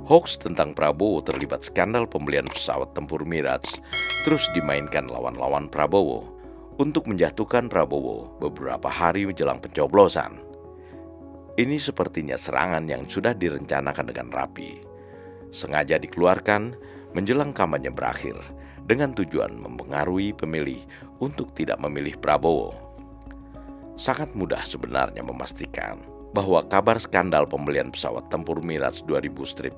Hoax tentang Prabowo terlibat skandal pembelian pesawat tempur Mirage terus dimainkan lawan-lawan Prabowo untuk menjatuhkan Prabowo beberapa hari menjelang pencoblosan. Ini sepertinya serangan yang sudah direncanakan dengan rapi, sengaja dikeluarkan menjelang kampanye berakhir dengan tujuan mempengaruhi pemilih untuk tidak memilih Prabowo. Sangat mudah sebenarnya memastikan bahwa kabar skandal pembelian pesawat tempur Mirage 2000-5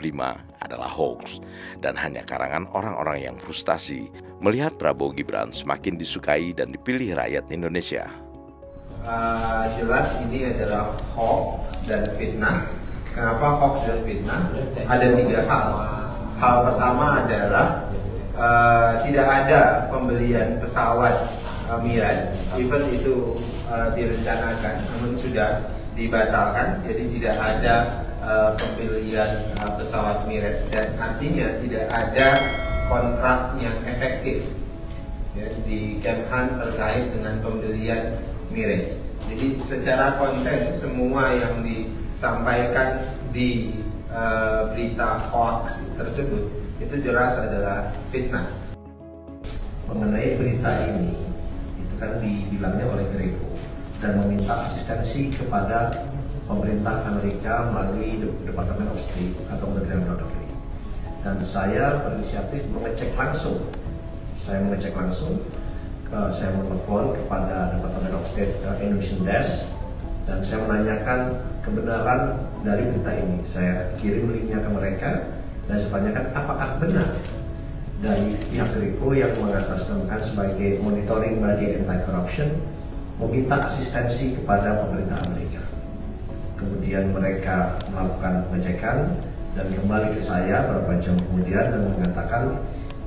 adalah hoax dan hanya karangan orang-orang yang frustasi melihat Prabowo Gibran semakin disukai dan dipilih rakyat Indonesia. Jelas ini adalah hoax dan fitnah. Kenapa hoax dan fitnah? Ada 3 hal. Hal pertama adalah tidak ada pembelian pesawat Mirage, even itu direncanakan, namun sudah dibatalkan. Jadi tidak ada pembelian pesawat Mirage dan artinya tidak ada kontrak yang efektif ya, di Kemhan terkait dengan pembelian Mirage. Jadi secara konten semua yang disampaikan di berita hoax tersebut itu jelas adalah fitnah. Mengenai berita ini, itu kan dibilangnya oleh Greco dan meminta asistensi kepada pemerintah Amerika melalui Departemen of State atau Kementerian Luar Negeri. Dan saya berinisiatif mengecek langsung. Saya menelpon kepada Departemen of State Indonesian Desk dan saya menanyakan kebenaran dari berita ini. Saya kirim linknya ke mereka dan saya tanyakan apakah benar dari pihak Greco yang mengatasnamakan sebagai monitoring body anti-corruption meminta asistensi kepada pemerintah Amerika. Kemudian mereka melakukan pengecekan dan kembali ke saya beberapa jam kemudian dan mengatakan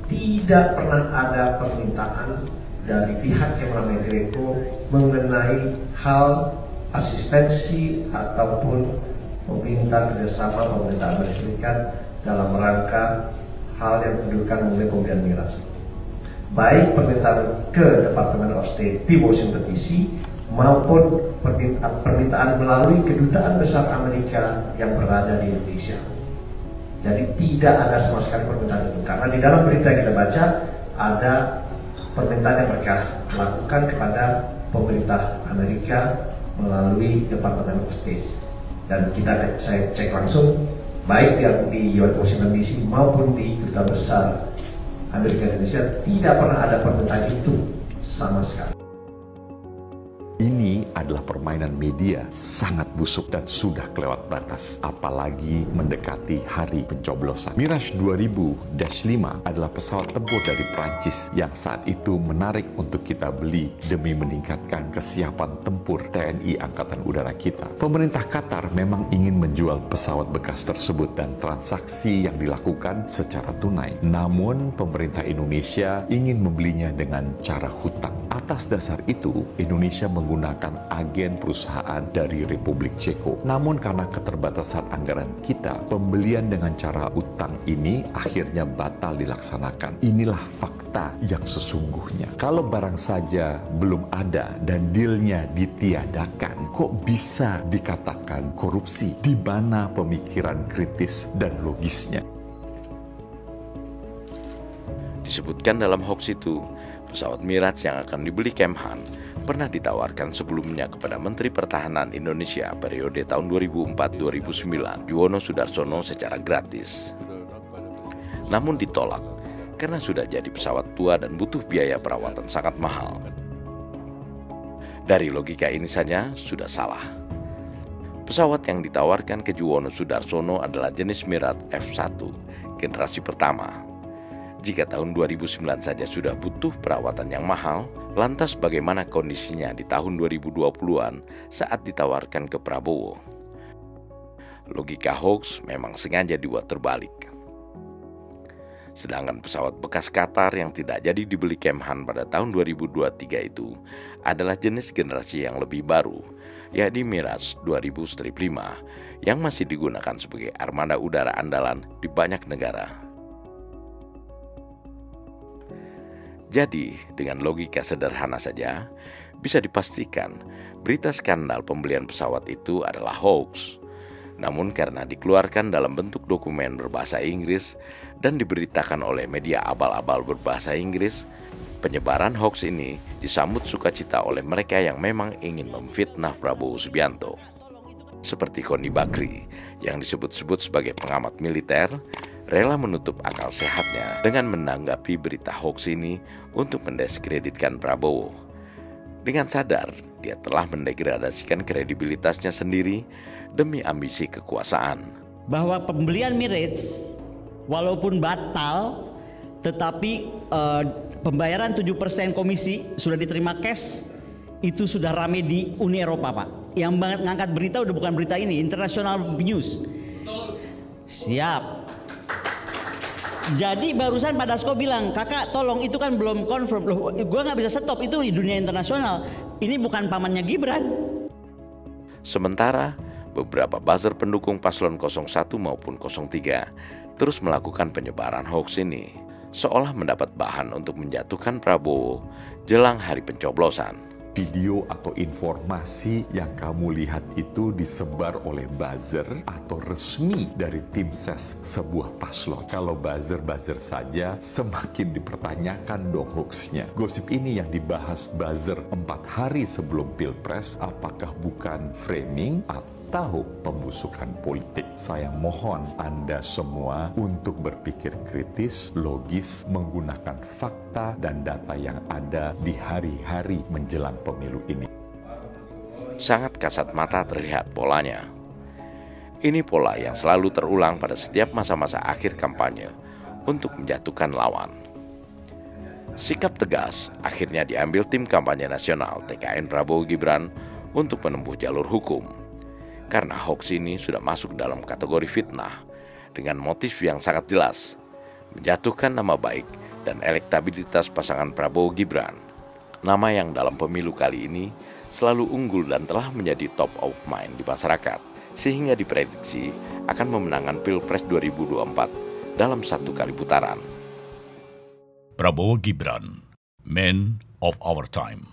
tidak pernah ada permintaan dari pihak yang namanya Greco mengenai hal asistensi ataupun meminta kerjasama pemerintah Amerika Serikat dalam rangka hal yang menunjukkan mengenai pembelian Mirage. Baik permintaan ke Department of State di Washington DC maupun permintaan melalui kedutaan besar Amerika yang berada di Indonesia. Jadi tidak ada sama sekali permintaan itu, karena di dalam berita yang kita baca ada permintaan yang mereka lakukan kepada pemerintah Amerika melalui Department of State. Dan saya cek langsung baik yang di Washington DC maupun di kedutaan besar Amerika Indonesia tidak pernah ada permintaan itu sama sekali. Ini adalah permainan media sangat busuk dan sudah kelewat batas, apalagi mendekati hari pencoblosan. Mirage 2000-5 adalah pesawat tempur dari Prancis yang saat itu menarik untuk kita beli demi meningkatkan kesiapan tempur TNI Angkatan Udara kita. Pemerintah Qatar memang ingin menjual pesawat bekas tersebut dan transaksi yang dilakukan secara tunai. Namun pemerintah Indonesia ingin membelinya dengan cara hutang. Atas dasar itu, Indonesia menggunakan agen perusahaan dari Republik Ceko. Namun karena keterbatasan anggaran kita, pembelian dengan cara utang ini akhirnya batal dilaksanakan. Inilah fakta yang sesungguhnya. Kalau barang saja belum ada dan dealnya ditiadakan, kok bisa dikatakan korupsi? Di mana pemikiran kritis dan logisnya? Disebutkan dalam hoax itu, pesawat Mirage yang akan dibeli Kemhan pernah ditawarkan sebelumnya kepada Menteri Pertahanan Indonesia periode tahun 2004-2009, Yuwono Sudarsono secara gratis. Namun ditolak karena sudah jadi pesawat tua dan butuh biaya perawatan sangat mahal. Dari logika ini saja sudah salah. Pesawat yang ditawarkan ke Yuwono Sudarsono adalah jenis Mirage F1 generasi pertama. Jika tahun 2009 saja sudah butuh perawatan yang mahal, lantas bagaimana kondisinya di tahun 2020-an saat ditawarkan ke Prabowo? Logika hoax memang sengaja dibuat terbalik. Sedangkan pesawat bekas Qatar yang tidak jadi dibeli Kemhan pada tahun 2023 itu adalah jenis generasi yang lebih baru, yakni Mirage 2000-5 yang masih digunakan sebagai armada udara andalan di banyak negara. Jadi, dengan logika sederhana saja, bisa dipastikan berita skandal pembelian pesawat itu adalah hoax. Namun karena dikeluarkan dalam bentuk dokumen berbahasa Inggris dan diberitakan oleh media abal-abal berbahasa Inggris, penyebaran hoax ini disambut sukacita oleh mereka yang memang ingin memfitnah Prabowo Subianto. Seperti Koni Bakri yang disebut-sebut sebagai pengamat militer, rela menutup akal sehatnya dengan menanggapi berita hoax ini untuk mendiskreditkan Prabowo. Dengan sadar, dia telah mendegradasikan kredibilitasnya sendiri demi ambisi kekuasaan. Bahwa pembelian Mirage walaupun batal, tetapi pembayaran 7% komisi sudah diterima cash, itu sudah rame di Uni Eropa, Pak. Yang mengangkat berita udah bukan berita ini, international news. Siap. Jadi barusan Pak Dasko bilang, kakak tolong itu kan belum confirm. Loh, gue nggak bisa stop, itu di dunia internasional. Ini bukan pamannya Gibran. Sementara beberapa buzzer pendukung paslon 01 maupun 03 terus melakukan penyebaran hoax ini, seolah mendapat bahan untuk menjatuhkan Prabowo jelang hari pencoblosan. Video atau informasi yang kamu lihat itu disebar oleh buzzer atau resmi dari tim ses sebuah paslon. Kalau buzzer saja, semakin dipertanyakan dong hoaxnya. Gosip ini yang dibahas buzzer 4 hari sebelum Pilpres, apakah bukan framing atau pembusukan politik? Saya mohon Anda semua untuk berpikir kritis, logis, menggunakan fakta dan data yang ada di hari-hari menjelang pemilu ini. Sangat kasat mata terlihat polanya. Ini pola yang selalu terulang pada setiap masa-masa akhir kampanye untuk menjatuhkan lawan. Sikap tegas akhirnya diambil tim kampanye nasional TKN Prabowo Gibran untuk menempuh jalur hukum. Karena hoax ini sudah masuk dalam kategori fitnah dengan motif yang sangat jelas, menjatuhkan nama baik dan elektabilitas pasangan Prabowo Gibran, nama yang dalam pemilu kali ini selalu unggul dan telah menjadi top of mind di masyarakat, sehingga diprediksi akan memenangkan Pilpres 2024 dalam 1 kali putaran. Prabowo Gibran, Man of Our Time.